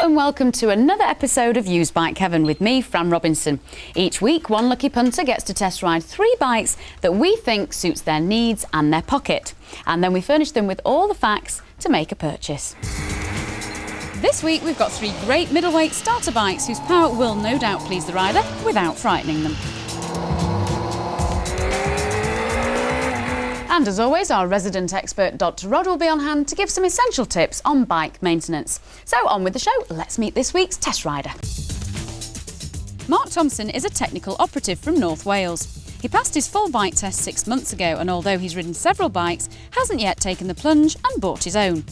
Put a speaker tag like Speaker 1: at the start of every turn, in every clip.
Speaker 1: and welcome to another episode of Used Bike Heaven with me, Fran Robinson. Each week, one lucky punter gets to test ride 3 bikes that we think suits their needs and their pocket. And then we furnish them with all the facts to make a purchase. This week, we've got 3 great middleweight starter bikes whose power will no doubt please the rider without frightening them. And as always, our resident expert Dr. Rod will be on hand to give some essential tips on bike maintenance. So on with the show, let's meet this week's test rider. Mark Thompson is a technical operative from North Wales. He passed his full bike test 6 months ago, and although he's ridden several bikes, hasn't yet taken the plunge and bought his own.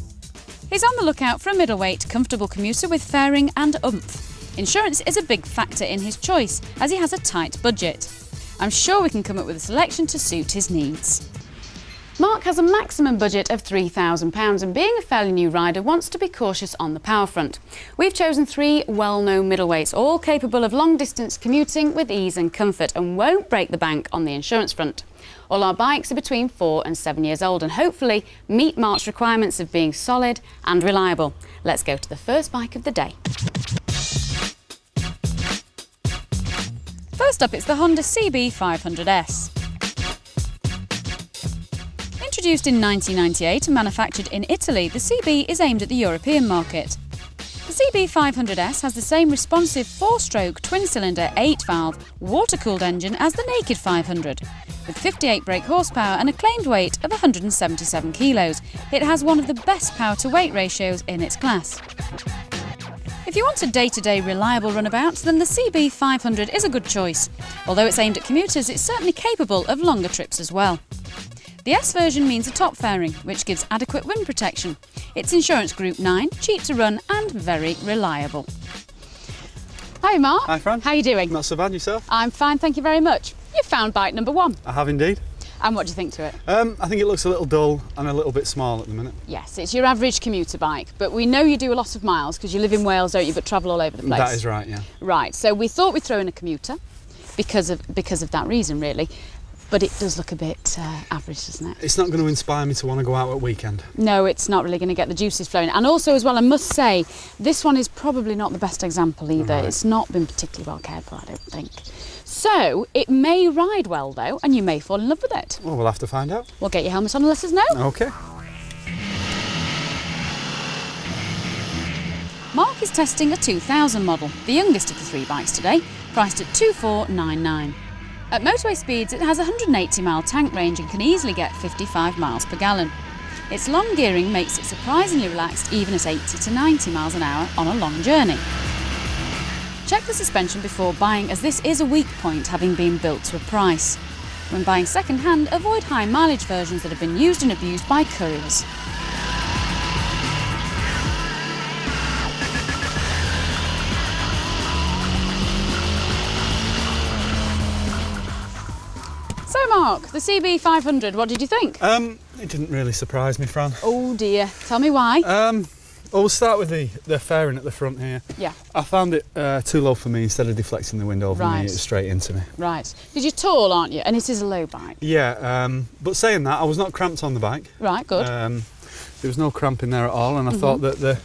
Speaker 1: He's on the lookout for a middleweight, comfortable commuter with fairing and oomph. Insurance is a big factor in his choice, as he has a tight budget. I'm sure we can come up with a selection to suit his needs. Mark has a maximum budget of £3,000 and being a fairly new rider wants to be cautious on the power front. We've chosen 3 well-known middleweights, all capable of long-distance commuting with ease and comfort and won't break the bank on the insurance front. All our bikes are between 4 and 7 years old and hopefully meet Mark's requirements of being solid and reliable. Let's go to the first bike of the day. First up, it's the Honda CB500S. Introduced in 1998 and manufactured in Italy, the CB is aimed at the European market. The CB500S has the same responsive 4-stroke twin-cylinder 8-valve water-cooled engine as the naked 500. With 58 brake horsepower and a claimed weight of 177 kilos, it has one of the best power-to-weight ratios in its class. If you want a day-to-day reliable runabout, then the CB500 is a good choice. Although it's aimed at commuters, it's certainly capable of longer trips as well. The S version means a top fairing, which gives adequate wind protection. It's insurance group 9, cheap to run and very reliable. Hi Mark.
Speaker 2: Hi Fran.
Speaker 1: How are you doing?
Speaker 2: Not so bad, yourself?
Speaker 1: I'm fine, thank you very much. You found bike number 1.
Speaker 2: I have indeed.
Speaker 1: And what do you think to it?
Speaker 2: I think it looks a little dull and a little bit small at the minute.
Speaker 1: Yes, it's your average commuter bike, but we know you do a lot of miles because you live in Wales, don't you, but travel all over the place.
Speaker 2: That is right, yeah.
Speaker 1: Right, so we thought we'd throw in a commuter because of that reason really. But it does look a bit average, doesn't it?
Speaker 2: It's not going to inspire me to want to go out at weekend.
Speaker 1: No, it's not really going to get the juices flowing. And also as well, I must say, this one is probably not the best example either. Right. It's not been particularly well cared for, I don't think. So, it may ride well though, and you may fall in love with it.
Speaker 2: Well, we'll have to find out.
Speaker 1: We'll get your helmet on and let us know.
Speaker 2: OK.
Speaker 1: Mark is testing a 2000 model, the youngest of the 3 bikes today, priced at $2,499. At motorway speeds, it has a 180-mile tank range and can easily get 55 miles per gallon. Its long gearing makes it surprisingly relaxed even at 80 to 90 miles an hour on a long journey. Check the suspension before buying, as this is a weak point, having been built to a price. When buying second-hand, avoid high mileage versions that have been used and abused by couriers. So Mark, the CB500, what did you think?
Speaker 2: It didn't really surprise me, Fran.
Speaker 1: Oh dear, tell me why.
Speaker 2: Well, we'll start with the fairing at the front here.
Speaker 1: Yeah.
Speaker 2: I found it too low for me. Instead of deflecting the wind over me, it was straight into me.
Speaker 1: Right. Because you're tall, aren't you? And it is a low bike.
Speaker 2: Yeah, but saying that, I was not cramped on the bike.
Speaker 1: Right, good.
Speaker 2: There was no cramp in there at all, and I thought that the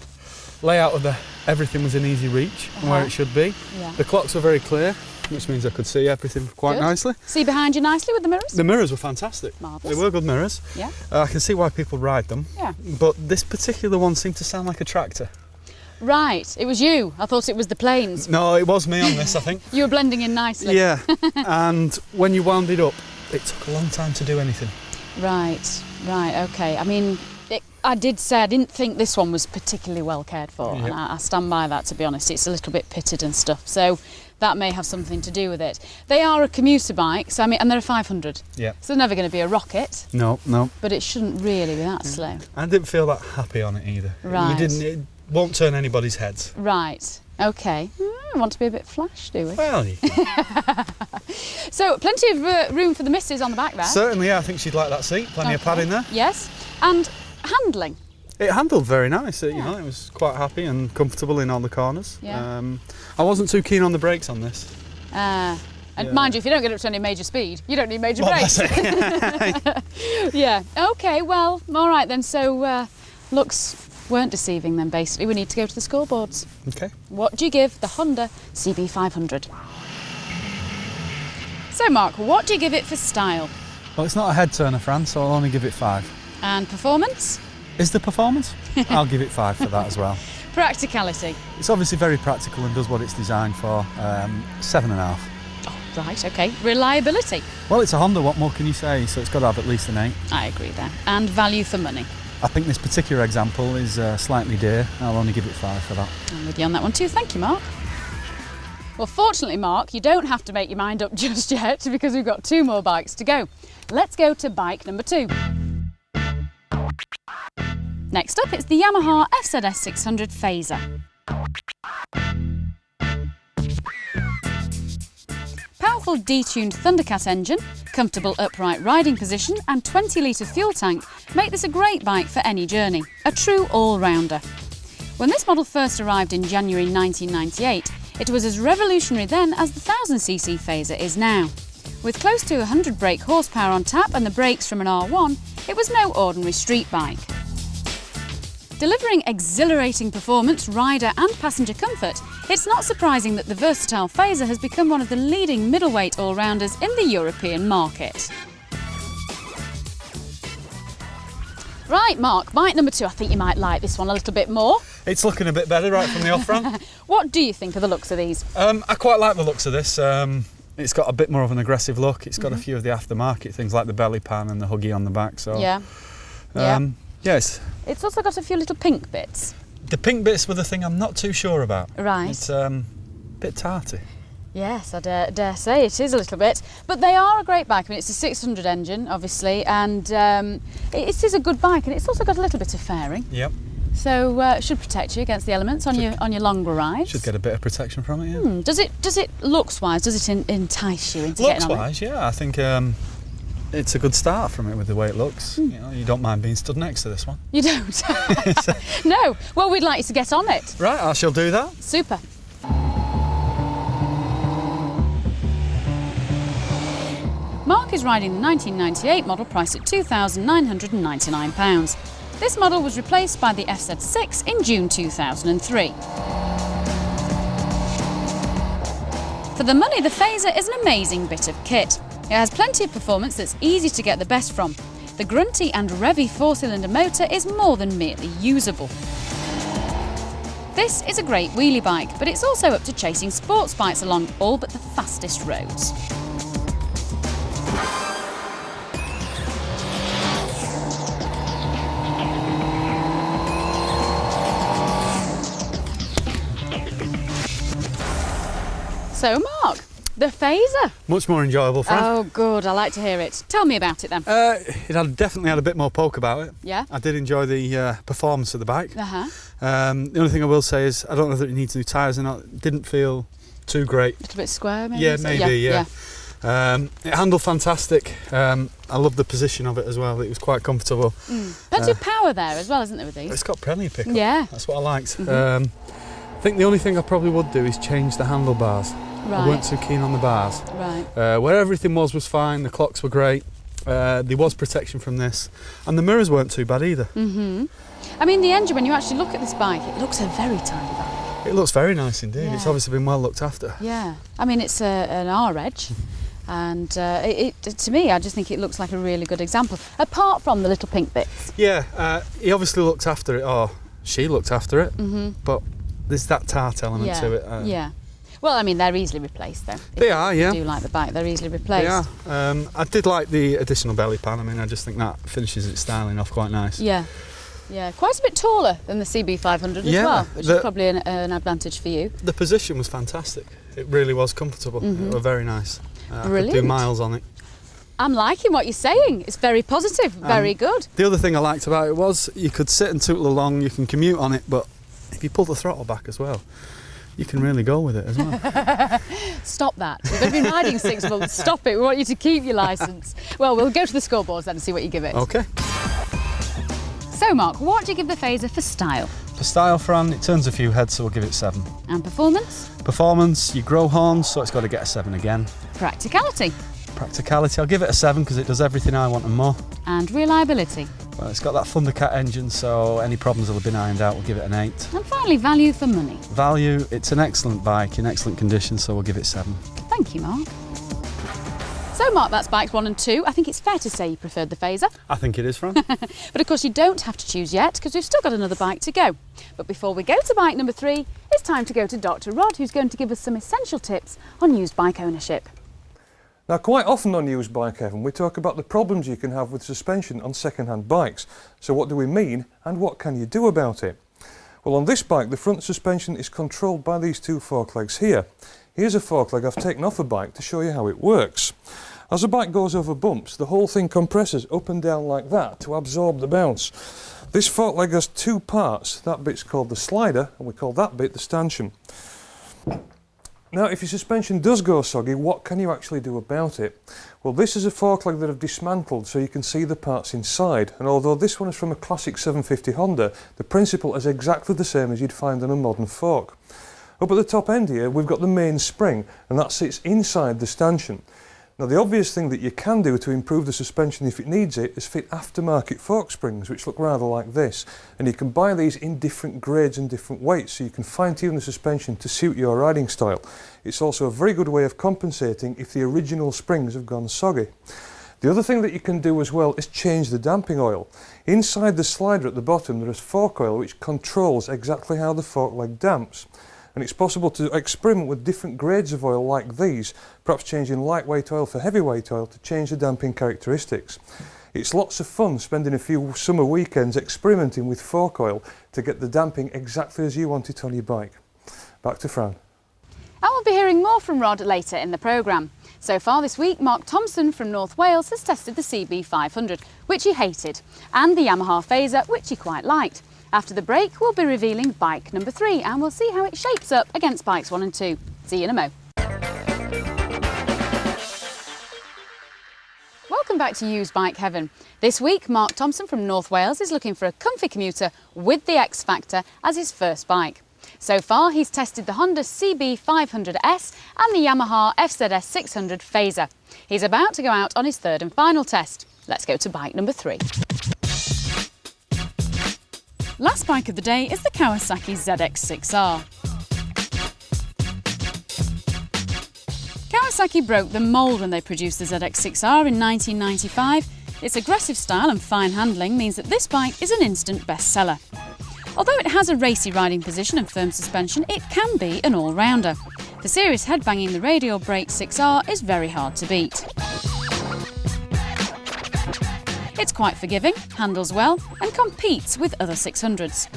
Speaker 2: layout of everything was in easy reach and where it should be.
Speaker 1: Yeah.
Speaker 2: The clocks were very clear, which means I could see everything quite nicely.
Speaker 1: See behind you nicely with the mirrors?
Speaker 2: The mirrors were fantastic.
Speaker 1: Marvellous.
Speaker 2: They were good mirrors.
Speaker 1: Yeah.
Speaker 2: I can see why people ride them.
Speaker 1: Yeah.
Speaker 2: But this particular one seemed to sound like a tractor.
Speaker 1: Right, it was you. I thought it was the planes.
Speaker 2: No, it was me on this, I think.
Speaker 1: You were blending in nicely.
Speaker 2: Yeah, and when you wound it up, it took a long time to do anything.
Speaker 1: Right, okay. I mean, I did say I didn't think this one was particularly well cared for, and I stand by that, to be honest. It's a little bit pitted and stuff, so that may have something to do with it. They are a commuter bike, so I mean, and they're a 500.
Speaker 2: Yeah.
Speaker 1: So they're never going to be a rocket.
Speaker 2: No.
Speaker 1: But it shouldn't really be that slow.
Speaker 2: I didn't feel that happy on it either.
Speaker 1: Right.
Speaker 2: It won't turn anybody's heads.
Speaker 1: Right, okay. I want to be a bit flash, do we?
Speaker 2: Well, you can.
Speaker 1: So, plenty of room for the missus on the back there.
Speaker 2: Certainly, yeah, I think she'd like that seat. Plenty of padding there.
Speaker 1: Yes, and handling.
Speaker 2: It handled very nice. You know, it was quite happy and comfortable in all the corners.
Speaker 1: Yeah.
Speaker 2: I wasn't too keen on the brakes on this.
Speaker 1: And mind you, if you don't get up to any major speed, you don't need major brakes.
Speaker 2: That's it.
Speaker 1: Yeah. Okay. Well. All right then. So looks weren't deceiving then, basically. We need to go to the scoreboards.
Speaker 2: Okay.
Speaker 1: What do you give the Honda CB500? So, Mark, what do you give it for style?
Speaker 2: Well, it's not a head turner, Fran, so I'll only give it 5.
Speaker 1: And performance?
Speaker 2: Is the performance? I'll give it 5 for that as well.
Speaker 1: Practicality?
Speaker 2: It's obviously very practical and does what it's designed for. 7.5.
Speaker 1: Oh, right, okay. Reliability?
Speaker 2: Well, it's a Honda, what more can you say? So it's got to have at least an 8.
Speaker 1: I agree there. And value for money?
Speaker 2: I think this particular example is slightly dear. I'll only give it 5 for that.
Speaker 1: I'm with you on that one too. Thank you, Mark. Well, fortunately, Mark, you don't have to make your mind up just yet because we've got 2 more bikes to go. Let's go to bike number 2. Next up, it's the Yamaha S600 Fazer. Powerful detuned Thundercat engine, comfortable upright riding position and 20-litre fuel tank make this a great bike for any journey, a true all-rounder. When this model first arrived in January 1998, it was as revolutionary then as the 1000cc Fazer is now. With close to 100 brake horsepower on tap and the brakes from an R1, it was no ordinary street bike. Delivering exhilarating performance, rider and passenger comfort, it's not surprising that the versatile Fazer has become one of the leading middleweight all-rounders in the European market. Right, Mark, bike number 2. I think you might like this one a little bit more.
Speaker 2: It's looking a bit better right from the off, Fran.
Speaker 1: What do you think of the looks of these?
Speaker 2: I quite like the looks of this. It's got a bit more of an aggressive look. It's got a few of the aftermarket things like the belly pan and the huggy on the back. So yes.
Speaker 1: It's also got a few little pink bits.
Speaker 2: The pink bits were the thing I'm not too sure about.
Speaker 1: Right.
Speaker 2: It's a bit tarty.
Speaker 1: Yes, I dare say it is a little bit. But they are a great bike. I mean, it's a 600 engine, obviously, and it is a good bike, and it's also got a little bit of fairing.
Speaker 2: Yep.
Speaker 1: So it should protect you against the elements on your longer rides.
Speaker 2: Should get a bit of protection from it, yeah.
Speaker 1: Does it looks-wise, does it entice you into getting on it?
Speaker 2: Looks-wise, yeah. I think it's a good start from it with the way it looks. You know, you don't mind being stood next to this one.
Speaker 1: You don't? No. Well, we'd like you to get on it.
Speaker 2: Right, I shall do that.
Speaker 1: Super. Mark is riding the 1998 model priced at £2,999. This model was replaced by the FZ6 in June 2003. For the money, the Fazer is an amazing bit of kit. It has plenty of performance that's easy to get the best from. The grunty and revvy 4-cylinder motor is more than merely usable. This is a great wheelie bike, but it's also up to chasing sports bikes along all but the fastest roads. So, Mark, the Fazer.
Speaker 2: Much more enjoyable, Fran.
Speaker 1: Oh, good. I like to hear it. Tell me about it then.
Speaker 2: It definitely had a bit more poke about it.
Speaker 1: Yeah?
Speaker 2: I did enjoy the performance of the bike.
Speaker 1: Uh-huh.
Speaker 2: The only thing I will say is I don't know whether it needs new tyres or not. It didn't feel too great.
Speaker 1: A little bit square, maybe?
Speaker 2: Yeah, maybe, yeah. It handled fantastic. I love the position of it as well. It was quite comfortable.
Speaker 1: Plenty of power there as well, isn't there, with these?
Speaker 2: It's got plenty of pickup.
Speaker 1: Yeah.
Speaker 2: That's what I liked. I think the only thing I probably would do is change the handlebars.
Speaker 1: Right.
Speaker 2: I weren't too keen on the bars.
Speaker 1: Right.
Speaker 2: Where everything was fine, the clocks were great, there was protection from this, and the mirrors weren't too bad either.
Speaker 1: I mean, the engine, when you actually look at this bike, it looks a very tidy bike.
Speaker 2: It looks very nice indeed.
Speaker 1: Yeah.
Speaker 2: It's obviously been well looked after.
Speaker 1: Yeah. I mean, it's an R-Edge, and to me, I just think it looks like a really good example, apart from the little pink bits.
Speaker 2: Yeah, he obviously looked after it, or she looked after it, but there's that tart element to it.
Speaker 1: Yeah. Well, I mean, they're easily replaced, though.
Speaker 2: They are, yeah.
Speaker 1: If you do like the bike, they're easily replaced.
Speaker 2: They are. I did like the additional belly pan. I mean, I just think that finishes its styling off quite nice.
Speaker 1: Yeah. Yeah, quite a bit taller than the CB500 as well, which is probably an advantage for you.
Speaker 2: The position was fantastic. It really was comfortable. It was very nice. I could do miles on it.
Speaker 1: I'm liking what you're saying. It's very positive, very good.
Speaker 2: The other thing I liked about it was you could sit and tootle along, you can commute on it, but if you pull the throttle back as well, you can really go with it as well.
Speaker 1: Stop that. You've only been riding 6 months. Stop it. We want you to keep your licence. Well, we'll go to the scoreboards then and see what you give it.
Speaker 2: OK.
Speaker 1: So, Mark, what do you give the Fazer for style?
Speaker 2: For style, Fran, it turns a few heads, so we'll give it 7.
Speaker 1: And performance?
Speaker 2: Performance, you grow horns, so it's got to get a 7 again.
Speaker 1: Practicality?
Speaker 2: Practicality, I'll give it a 7 because it does everything I want and more.
Speaker 1: And reliability?
Speaker 2: Well, it's got that Thundercat engine, so any problems will have been ironed out. We'll give it an 8.
Speaker 1: And finally, value for money.
Speaker 2: Value, it's an excellent bike, in excellent condition, so we'll give it 7.
Speaker 1: Thank you, Mark. So, Mark, that's bikes 1 and 2. I think it's fair to say you preferred the Fazer.
Speaker 2: I think it is, Fran.
Speaker 1: But of course you don't have to choose yet, because we've still got another bike to go. But before we go to bike number 3, it's time to go to Dr. Rod, who's going to give us some essential tips on used bike ownership.
Speaker 3: Now, quite often on used bike heaven, we talk about the problems you can have with suspension on second-hand bikes. So what do we mean, and what can you do about it? Well, on this bike, the front suspension is controlled by these 2 fork legs here. Here's a fork leg I've taken off a bike to show you how it works. As a bike goes over bumps, the whole thing compresses up and down like that to absorb the bounce. This fork leg has 2 parts. That bit's called the slider, and we call that bit the stanchion. Now, if your suspension does go soggy, what can you actually do about it? Well, this is a fork leg that I've dismantled so you can see the parts inside, and although this one is from a classic 750 Honda, the principle is exactly the same as you'd find on a modern fork. Up at the top end here, we've got the main spring, and that sits inside the stanchion. Now, the obvious thing that you can do to improve the suspension if it needs it is fit aftermarket fork springs, which look rather like this. And you can buy these in different grades and different weights, so you can fine-tune the suspension to suit your riding style. It's also a very good way of compensating if the original springs have gone soggy. The other thing that you can do as well is change the damping oil. Inside the slider at the bottom there is fork oil which controls exactly how the fork leg damps. And it's possible to experiment with different grades of oil like these, perhaps changing lightweight oil for heavyweight oil to change the damping characteristics. It's lots of fun spending a few summer weekends experimenting with fork oil to get the damping exactly as you want it on your bike. Back to Fran.
Speaker 1: And we'll be hearing more from Rod later in the programme. So far this week, Mark Thompson from North Wales has tested the CB500, which he hated, and the Yamaha Fazer, which he quite liked. After the break, we'll be revealing bike number 3 and we'll see how it shapes up against bikes 1 and 2. See you in a mo. Welcome back to Used Bike Heaven. This week, Mark Thompson from North Wales is looking for a comfy commuter with the X Factor as his first bike. So far, he's tested the Honda CB500S and the Yamaha S600 Fazer. He's about to go out on his 3rd and final test. Let's go to bike number 3. Last bike of the day is the Kawasaki ZX6R. Kawasaki broke the mould when they produced the ZX6R in 1995. Its aggressive style and fine handling means that this bike is an instant bestseller. Although it has a racy riding position and firm suspension, it can be an all-rounder. For serious headbanging, the radial brake 6R is very hard to beat. It's quite forgiving, handles well and competes with other 600s.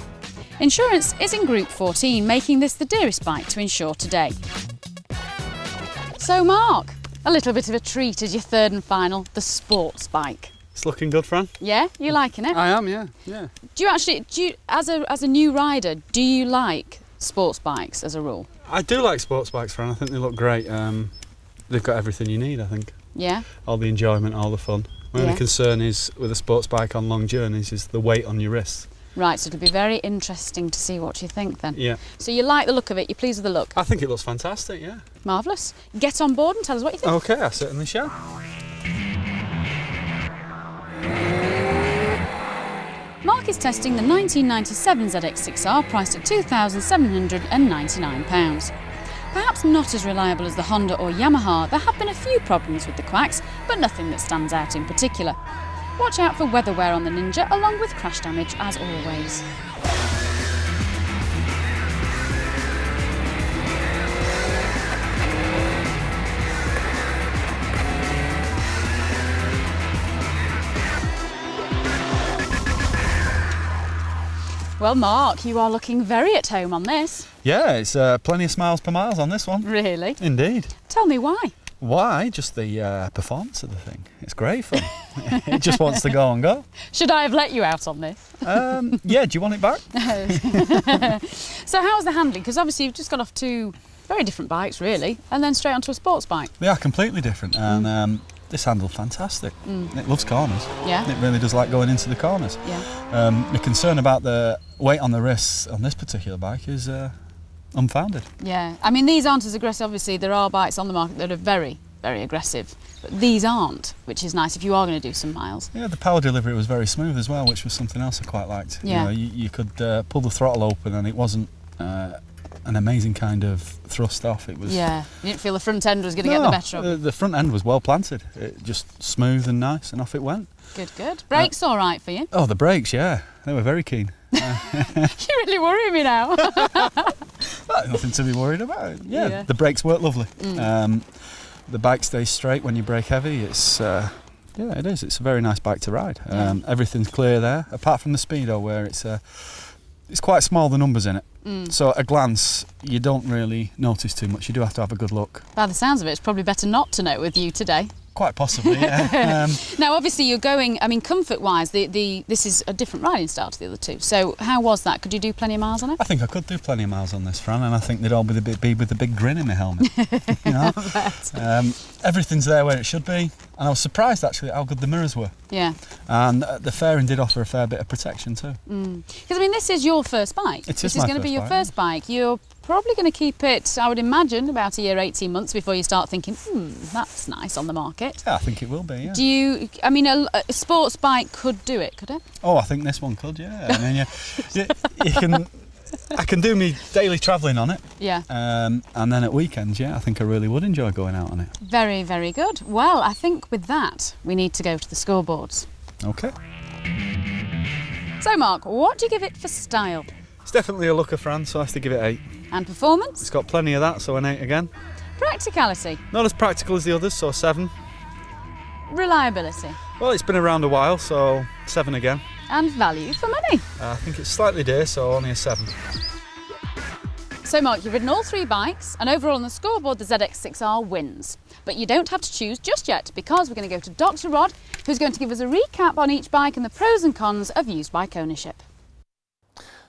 Speaker 1: Insurance is in Group 14, making this the dearest bike to insure today. So Mark, a little bit of a treat as your 3rd and final, the sports bike.
Speaker 2: It's looking good, Fran.
Speaker 1: Yeah, you liking it?
Speaker 2: I am, yeah.
Speaker 1: Do you as a new rider, do you like sports bikes as a rule?
Speaker 2: I do like sports bikes, Fran. I think they look great. They've got everything you need, I think.
Speaker 1: Yeah.
Speaker 2: All the enjoyment, all the fun. My only concern is with a sports bike on long journeys is the weight on your wrists.
Speaker 1: Right, so it'll be very interesting to see what you think then.
Speaker 2: Yeah.
Speaker 1: So you like the look of it, you're pleased with the look?
Speaker 2: I think it looks fantastic, yeah.
Speaker 1: Marvellous. Get on board and tell us what you think.
Speaker 2: OK, I certainly shall.
Speaker 1: Mark is testing the 1997 ZX6R priced at £2,799. Perhaps not as reliable as the Honda or Yamaha, there have been a few problems with the quacks, but nothing that stands out in particular. Watch out for weather wear on the Ninja, along with crash damage as always. Well, Mark, you are looking very at home on this.
Speaker 2: Yeah, it's plenty of smiles per miles on this one.
Speaker 1: Really?
Speaker 2: Indeed.
Speaker 1: Tell me why.
Speaker 2: Why? Just the performance of the thing. It's great fun. It just wants to go and go.
Speaker 1: Should I have let you out on this?
Speaker 2: Yeah, do you want it back?
Speaker 1: So how's the handling? Because obviously you've just got off 2 very different bikes, really, and then straight onto a sports bike.
Speaker 2: They are completely different, and this handled fantastic. It loves corners.
Speaker 1: Yeah.
Speaker 2: It really does like going into the corners.
Speaker 1: Yeah.
Speaker 2: The concern about the weight on the wrists on this particular bike is unfounded.
Speaker 1: Yeah. I mean, these aren't as aggressive. Obviously, there are bikes on the market that are very very aggressive. But these aren't, which is nice if you are going to do some miles.
Speaker 2: Yeah, the power delivery was very smooth as well, which was something else I quite liked.
Speaker 1: Yeah.
Speaker 2: You could pull the throttle open and it wasn't an amazing kind of thrust off. It was.
Speaker 1: Yeah, you didn't feel the front end was going to get the better of it.
Speaker 2: The front end was well planted. It just smooth and nice, and off it went.
Speaker 1: Good, good. Brakes all right for you?
Speaker 2: Oh, the brakes, yeah, they were very keen.
Speaker 1: You're really worrying me now.
Speaker 2: Nothing to be worried about. Yeah, the brakes work lovely. The bike stays straight when you brake heavy. It's yeah, it is. It's a very nice bike to ride. Everything's clear there, apart from the speedo where it's quite small, the numbers in it. So at a glance, you don't really notice too much. You do have to have a good look.
Speaker 1: By the sounds of it, it's probably better not to know with you today.
Speaker 2: Quite possibly, yeah.
Speaker 1: Now, obviously, you're going, I mean, comfort-wise, this is a different riding style to the other two. So how was that? Could you do plenty of miles on it?
Speaker 2: I think I could do plenty of miles on this, Fran, and I think they'd all be with a big grin in my helmet. You know? Everything's there where it should be, and I was surprised, actually, at how good the mirrors were.
Speaker 1: Yeah.
Speaker 2: And the fairing did offer a fair bit of protection, too.
Speaker 1: Because, I mean, this is your first bike.
Speaker 2: This
Speaker 1: is going to be your first bike. You're probably going to keep it, I would imagine, about a year, 18 months before you start thinking, that's nice on the market.
Speaker 2: Yeah, I think it will be, yeah.
Speaker 1: Do you, I mean, a sports bike could do it, could it?
Speaker 2: Oh, I think this one could, yeah. I mean, you can, I can do me daily travelling on it.
Speaker 1: Yeah.
Speaker 2: And then at weekends, yeah, I think I really would enjoy going out on it.
Speaker 1: Very, very good. Well, I think with that, we need to go to the scoreboards.
Speaker 2: Okay.
Speaker 1: So, Mark, what do you give it for style?
Speaker 2: It's definitely a looker, Fran, so I have to give it 8.
Speaker 1: And performance?
Speaker 2: It's got plenty of that, so an 8 again.
Speaker 1: Practicality?
Speaker 2: Not as practical as the others, so 7.
Speaker 1: Reliability?
Speaker 2: Well, it's been around a while, so 7 again.
Speaker 1: And value for money?
Speaker 2: I think it's slightly dear, so only a 7.
Speaker 1: So, Mark, you've ridden all 3 bikes, and overall on the scoreboard, the ZX6R wins. But you don't have to choose just yet, because we're going to go to Dr. Rod, who's going to give us a recap on each bike and the pros and cons of used bike ownership.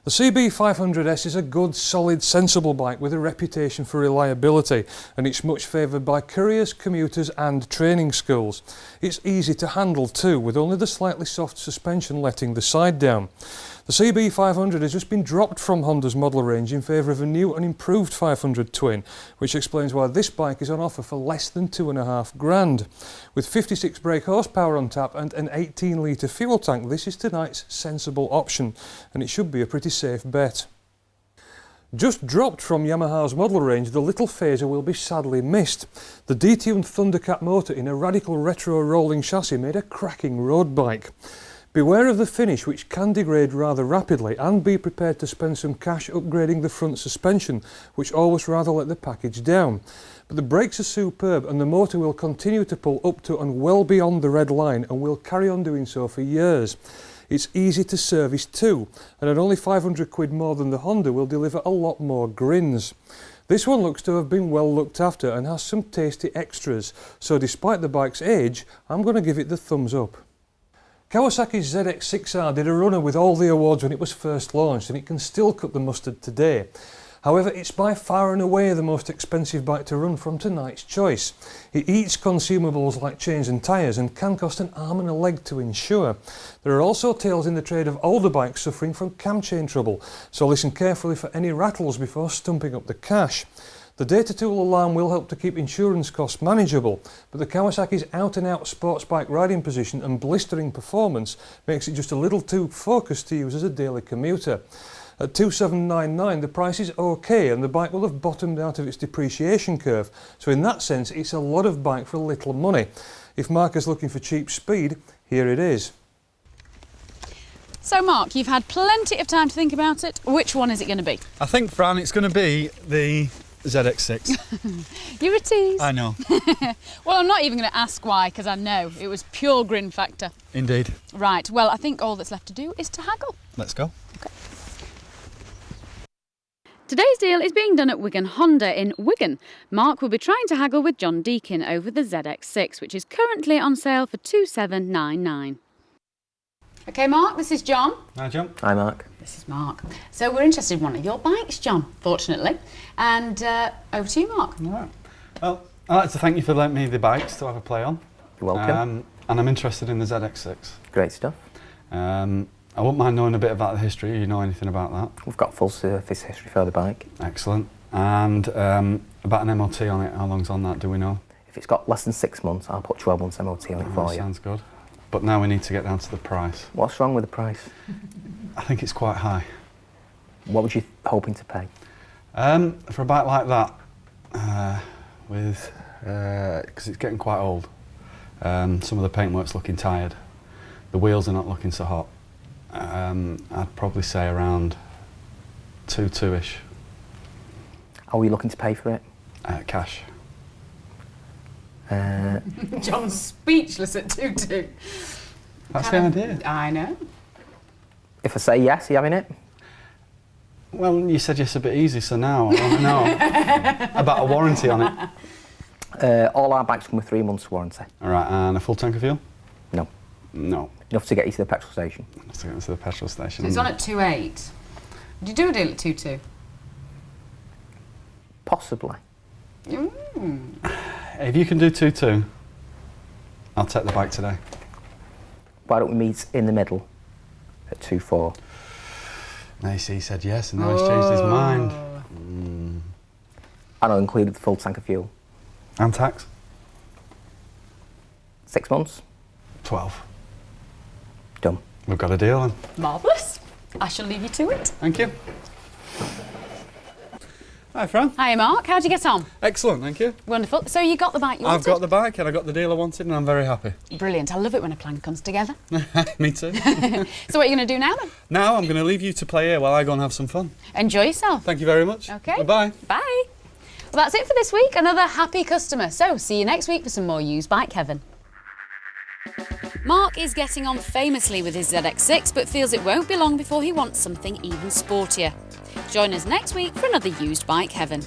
Speaker 3: The CB500S is a good, solid, sensible bike with a reputation for reliability, and it's much favoured by couriers, commuters and training schools. It's easy to handle too, with only the slightly soft suspension letting the side down. The CB500 has just been dropped from Honda's model range in favour of a new and improved 500 twin, which explains why this bike is on offer for less than £2,500. With 56 brake horsepower on tap and an 18-litre fuel tank, this is tonight's sensible option, and it should be a pretty safe bet. Just dropped from Yamaha's model range, the little Fazer will be sadly missed. The detuned Thundercat motor in a radical retro rolling chassis made a cracking road bike. Beware of the finish, which can degrade rather rapidly, and be prepared to spend some cash upgrading the front suspension, which always rather let the package down. But the brakes are superb, and the motor will continue to pull up to and well beyond the red line, and will carry on doing so for years. It's easy to service too, and at only £500 more than the Honda will deliver a lot more grins. This one looks to have been well looked after and has some tasty extras, so despite the bike's age, I'm going to give it the thumbs up. Kawasaki ZX6R did a runner with all the awards when it was first launched, and it can still cut the mustard today. However, it's by far and away the most expensive bike to run from tonight's choice. It eats consumables like chains and tyres and can cost an arm and a leg to insure. There are also tales in the trade of older bikes suffering from cam chain trouble, so listen carefully for any rattles before stumping up the cash. The data tool alarm will help to keep insurance costs manageable, but the Kawasaki's out-and-out sports bike riding position and blistering performance makes it just a little too focused to use as a daily commuter. At $2,799 the price is okay, and the bike will have bottomed out of its depreciation curve, so in that sense it's a lot of bike for little money. If Mark is looking for cheap speed, here it is.
Speaker 1: So Mark, you've had plenty of time to think about it. Which one is it going to be?
Speaker 2: I think, Fran, it's going to be the ZX6.
Speaker 1: You're a tease.
Speaker 2: I know.
Speaker 1: Well, I'm not even going to ask why, because I know it was pure grin factor.
Speaker 2: Indeed.
Speaker 1: Right, well, I think all that's left to do is to haggle.
Speaker 2: Let's go.
Speaker 1: Okay. Today's deal is being done at Wigan Honda in Wigan. Mark will be trying to haggle with John Deakin over the ZX6, which is currently on sale for $2,799. Okay, Mark, this is John.
Speaker 2: Hi, John.
Speaker 4: Hi, Mark.
Speaker 1: This is Mark. So we're interested in one of your bikes, John, fortunately. And over to you, Mark.
Speaker 2: All right. Well, I'd like to thank you for letting me the bikes to have a play on.
Speaker 4: You're welcome.
Speaker 2: And I'm interested in the ZX6.
Speaker 4: Great stuff.
Speaker 2: I wouldn't mind knowing a bit about the history. You know anything about that?
Speaker 4: We've got full surface history for the bike.
Speaker 2: Excellent. And about an MOT on it, how long's on that, do we know?
Speaker 4: If If it's got less than 6 months, I'll put 12 months MOT on it for you.
Speaker 2: Sounds good. But now we need to get down to the price.
Speaker 4: What's wrong with the price?
Speaker 2: I think it's quite high.
Speaker 4: What would you hoping to pay?
Speaker 2: For a bike like that, because it's getting quite old, some of the paintwork's looking tired, the wheels are not looking so hot, I'd probably say around 2.2-ish.
Speaker 4: Are we looking to pay for it?
Speaker 2: Cash.
Speaker 1: John's speechless at 2.2.
Speaker 2: That's the idea.
Speaker 1: I know.
Speaker 4: If I say yes, are you having it?
Speaker 2: Well, you said yes a bit easy, so now I want to know about a warranty on it.
Speaker 4: All our bikes come with 3 months warranty.
Speaker 2: All right, and a full tank of fuel?
Speaker 4: No.
Speaker 2: No.
Speaker 4: Enough to get you to the petrol station.
Speaker 2: Let's get to the petrol station.
Speaker 1: So it's on at 2.8. Would you do a deal at 2.2?
Speaker 4: Possibly.
Speaker 2: If you can do 2.2, I'll take the bike today.
Speaker 4: Why don't we meet in the middle at 2.4?
Speaker 2: Now you see, he said yes, and now he's changed his mind.
Speaker 4: And I'll include the full tank of fuel.
Speaker 2: And tax?
Speaker 4: 6 months?
Speaker 2: 12.
Speaker 4: Done.
Speaker 2: We've got a deal then.
Speaker 1: Marvellous. I shall leave you to it.
Speaker 2: Thank you. Hi, Fran.
Speaker 1: Hi, Mark. How'd you get on?
Speaker 2: Excellent, thank you.
Speaker 1: Wonderful. So you got the bike you wanted?
Speaker 2: I've got the bike and I got the deal I wanted, and I'm very happy.
Speaker 1: Brilliant. I love it when a plan comes together.
Speaker 2: Me too.
Speaker 1: So what are you going to do now then?
Speaker 2: Now I'm going to leave you to play here while I go and have some fun.
Speaker 1: Enjoy yourself.
Speaker 2: Thank you very much.
Speaker 1: Okay.
Speaker 2: Goodbye.
Speaker 1: Bye. Well, that's it for this week. Another happy customer. So see you next week for some more used bike heaven. Mark is getting on famously with his ZX6, but feels it won't be long before he wants something even sportier. Join us next week for another used bike heaven.